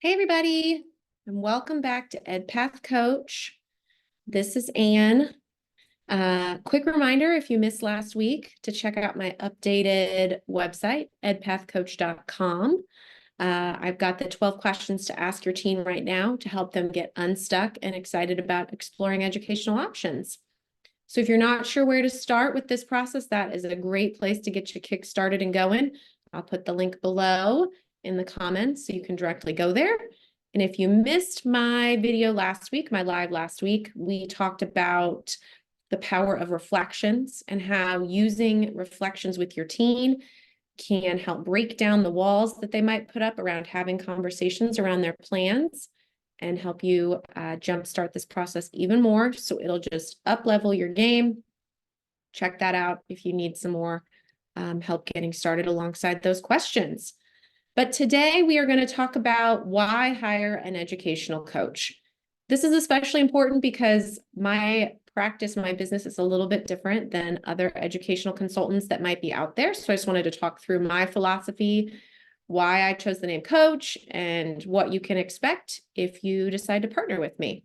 Hey, everybody, and welcome back to EdPath Coach. This is Anne. Quick reminder, if you missed last week, to check out my updated website, edpathcoach.com. I've got the 12 questions to ask your teen right now to help them get unstuck and excited about exploring educational options. So if you're not sure where to start with this process, that is a great place to get you kick-started and going. I'll put the link below in the comments so you can directly go there. And if you missed my video last week, my live last week, we talked about the power of reflections and how using reflections with your teen can help break down the walls that they might put up around having conversations around their plans and help you jumpstart this process even more. So it'll just up-level your game. Check that out if you need some more help getting started alongside those questions. But today we are going to talk about why hire an educational coach. This is especially important because my practice, my business is a little bit different than other educational consultants that might be out there. So I just wanted to talk through my philosophy, why I chose the name coach, and what you can expect if you decide to partner with me.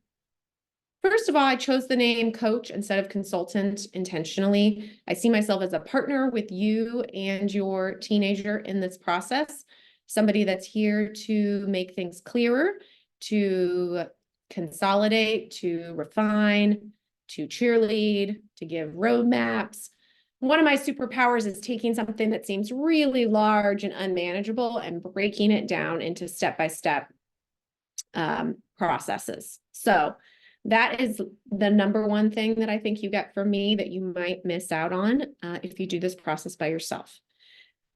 First of all, I chose the name coach instead of consultant intentionally. I see myself as a partner with you and your teenager in this process, somebody that's here to make things clearer, to consolidate, to refine, to cheerlead, to give roadmaps. One of my superpowers is taking something that seems really large and unmanageable and breaking it down into step-by-step processes. So that is the number one thing that I think you get from me that you might miss out on if you do this process by yourself.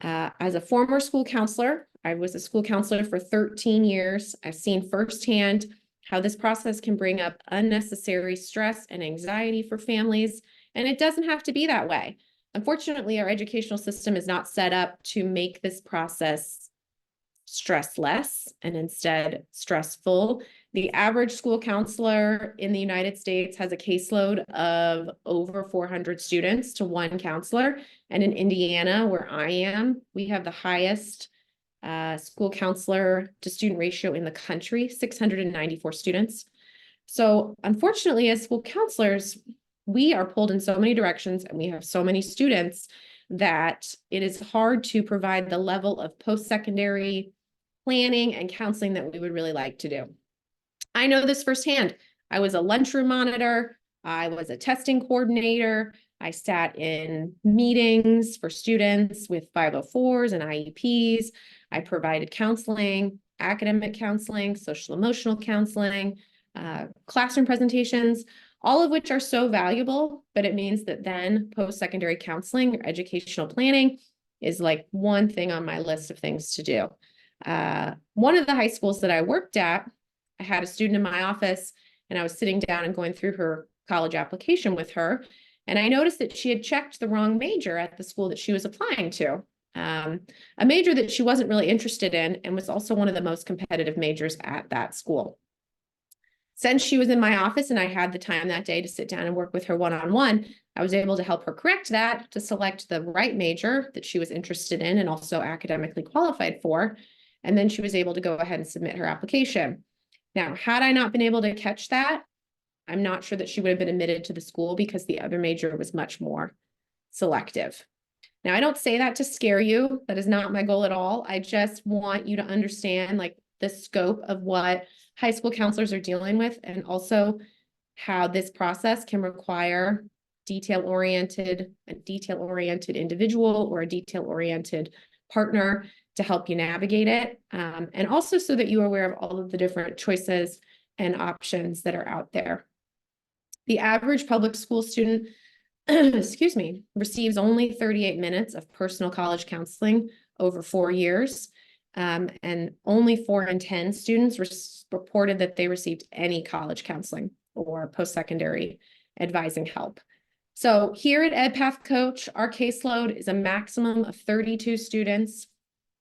As a former school counselor, I was a school counselor for 13 years. I've seen firsthand how this process can bring up unnecessary stress and anxiety for families, and it doesn't have to be that way. Unfortunately, our educational system is not set up to make this process stressless and instead stressful. The average school counselor in the United States has a caseload of over 400 students to one counselor. And in Indiana, where I am, we have the highest school counselor to student ratio in the country, 694 students. So unfortunately, as school counselors, we are pulled in so many directions and we have so many students that it is hard to provide the level of post-secondary planning and counseling that we would really like to do. I know this firsthand. I was a lunchroom monitor. I was a testing coordinator. I sat in meetings for students with 504s and IEPs. I provided counseling, academic counseling, social emotional counseling, classroom presentations, all of which are so valuable, but it means that then post-secondary counseling or educational planning is like one thing on my list of things to do. One of the high schools that I worked at, I had a student in my office and I was sitting down and going through her college application with her. And I noticed that she had checked the wrong major at the school that she was applying to, a major that she wasn't really interested in and was also one of the most competitive majors at that school. Since she was in my office and I had the time that day to sit down and work with her one-on-one, I was able to help her correct that to select the right major that she was interested in and also academically qualified for. And then she was able to go ahead and submit her application. Now, had I not been able to catch that, I'm not sure that she would have been admitted to the school because the other major was much more selective. Now, I don't say that to scare you. That is not my goal at all. I just want you to understand like the scope of what high school counselors are dealing with and also how this process can require a detail-oriented individual or a detail-oriented partner to help you navigate it. And also so that you are aware of all of the different choices and options that are out there. The average public school student, excuse me, receives only 38 minutes of personal college counseling over 4 years. And only 4 in 10 students reported that they received any college counseling or post-secondary advising help. So here at EdPath Coach, our caseload is a maximum of 32 students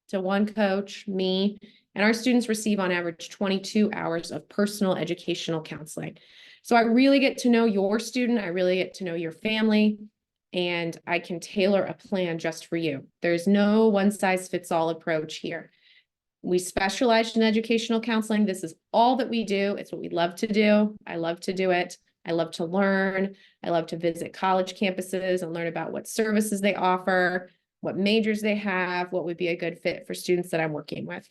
to one coach, me, and our students receive on average 22 hours of personal educational counseling. So I really get to know your student, I really get to know your family, and I can tailor a plan just for you. There's no one-size-fits-all approach here. We specialize in educational counseling. This is all that we do. It's what we love to do. I love to do it. I love to learn. I love to visit college campuses and learn about what services they offer, what majors they have, what would be a good fit for students that I'm working with.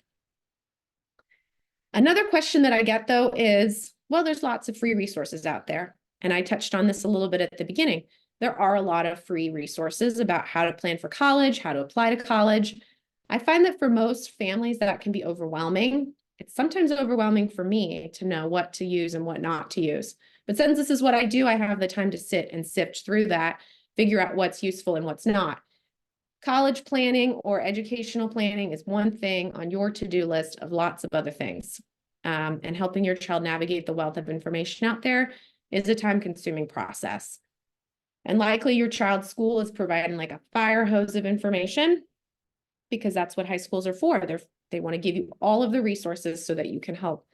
Another question that I get, though, is, well, there's lots of free resources out there. And I touched on this a little bit at the beginning. There are a lot of free resources about how to plan for college, how to apply to college. I find that for most families that can be overwhelming. It's sometimes overwhelming for me to know what to use and what not to use. But since this is what I do, I have the time to sit and sift through that, figure out what's useful and what's not. College planning or educational planning is one thing on your to-do list of lots of other things. And helping your child navigate the wealth of information out there is a time-consuming process. And likely your child's school is providing like a fire hose of information, because that's what high schools are for. They want to give you all of the resources so that you can help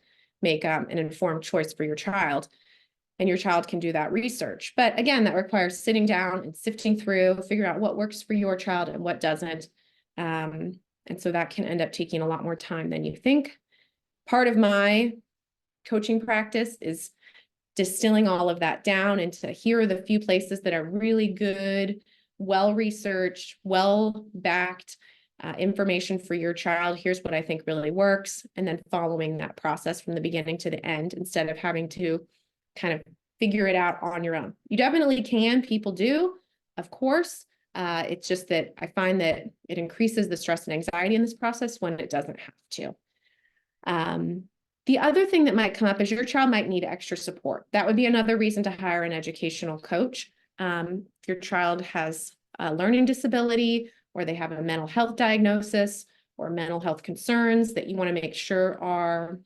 make an informed choice for your child. And your child can do that research. But again, that requires sitting down and sifting through, figure out what works for your child and what doesn't. And so that can end up taking a lot more time than you think. Part of my coaching practice is distilling all of that down into here are the few places that are really good, well-researched, well-backed information for your child. Here's what I think really works. And then following that process from the beginning to the end, instead of having to kind of figure it out on your own. You definitely can, people do, of course. It's just that I find that it increases the stress and anxiety in this process when it doesn't have to. The other thing that might come up is your child might need extra support. That would be another reason to hire an educational coach. If your child has a learning disability, or they have a mental health diagnosis or mental health concerns that you want to make sure are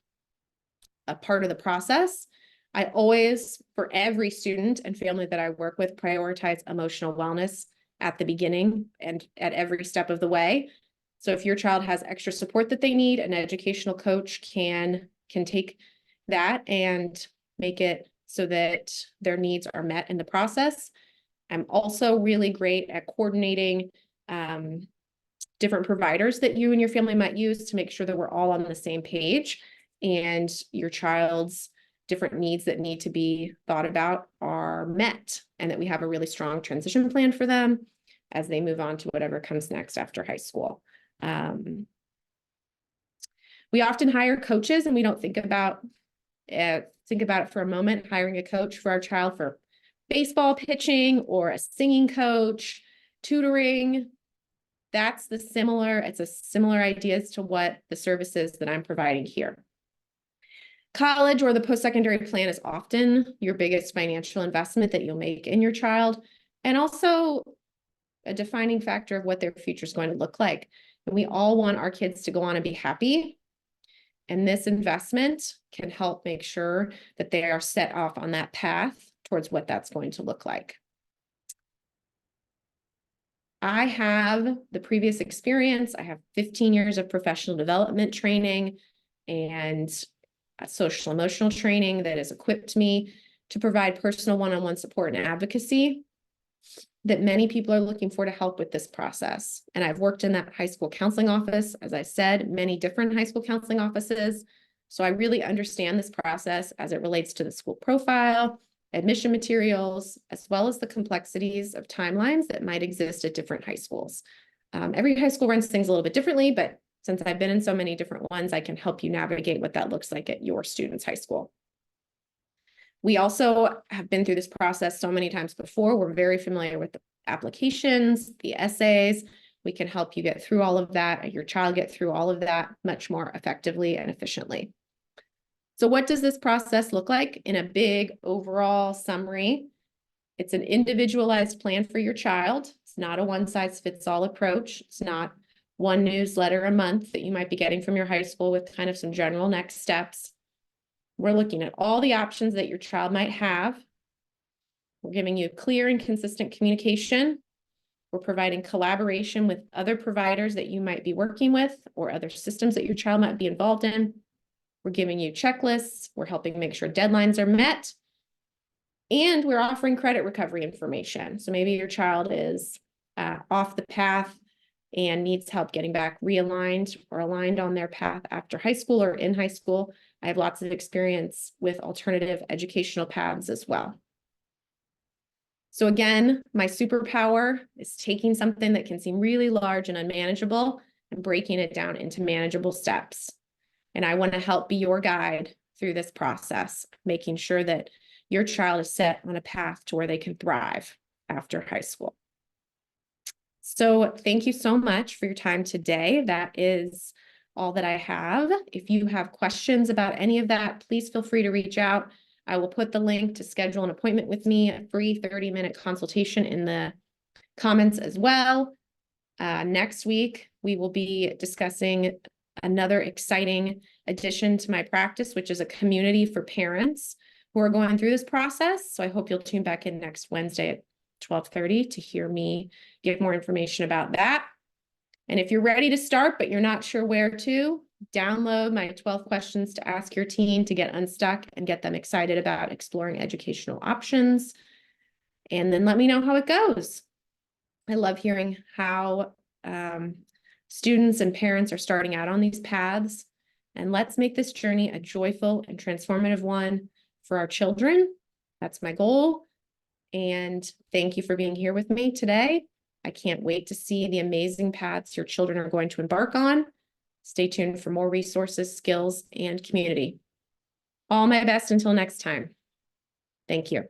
a part of the process, I always, for every student and family that I work with, prioritize emotional wellness at the beginning and at every step of the way. So if your child has extra support that they need, an educational coach can take that and make it so that their needs are met in the process. I'm also really great at coordinating different providers that you and your family might use to make sure that we're all on the same page and your child's different needs that need to be thought about are met, and that we have a really strong transition plan for them as they move on to whatever comes next after high school. We often hire coaches, and we don't think about it for a moment, hiring a coach for our child for baseball pitching or a singing coach, tutoring. It's a similar ideas to what the services that I'm providing here. College or the post-secondary plan is often your biggest financial investment that you'll make in your child, and also a defining factor of what their future is going to look like. And we all want our kids to go on and be happy. And this investment can help make sure that they are set off on that path towards what that's going to look like. I have the previous experience. I have 15 years of professional development training and social emotional training that has equipped me to provide personal one-on-one support and advocacy that many people are looking for to help with this process. And I've worked in that high school counseling office, as I said, many different high school counseling offices. So I really understand this process as it relates to the school profile, admission materials, as well as the complexities of timelines that might exist at different high schools. Every high school runs things a little bit differently, but since I've been in so many different ones, I can help you navigate what that looks like at your student's high school. We also have been through this process so many times before. We're very familiar with the applications, the essays. We can help you get through all of that and your child get through all of that much more effectively and efficiently. So what does this process look like in a big overall summary? It's an individualized plan for your child. It's not a one-size-fits-all approach. It's not one newsletter a month that you might be getting from your high school with kind of some general next steps. We're looking at all the options that your child might have. We're giving you clear and consistent communication. We're providing collaboration with other providers that you might be working with or other systems that your child might be involved in. We're giving you checklists. We're helping make sure deadlines are met. And we're offering credit recovery information. So maybe your child is off the path and needs help getting back realigned or aligned on their path after high school or in high school. I have lots of experience with alternative educational paths as well. So again, my superpower is taking something that can seem really large and unmanageable and breaking it down into manageable steps. And I want to help be your guide through this process, making sure that your child is set on a path to where they can thrive after high school. So thank you so much for your time today. That is all that I have. If you have questions about any of that, please feel free to reach out. I will put the link to schedule an appointment with me, a free 30-minute consultation in the comments as well. Next week, we will be discussing another exciting addition to my practice, which is a community for parents who are going through this process. So I hope you'll tune back in next Wednesday at 12:30 to hear me give more information about that. And if you're ready to start, but you're not sure where to, download my 12 questions to ask your teen to get unstuck and get them excited about exploring educational options. And then let me know how it goes. I love hearing how students and parents are starting out on these paths. And let's make this journey a joyful and transformative one for our children. That's my goal. And thank you for being here with me today. I can't wait to see the amazing paths your children are going to embark on. Stay tuned for more resources, skills, and community. All my best until next time. Thank you.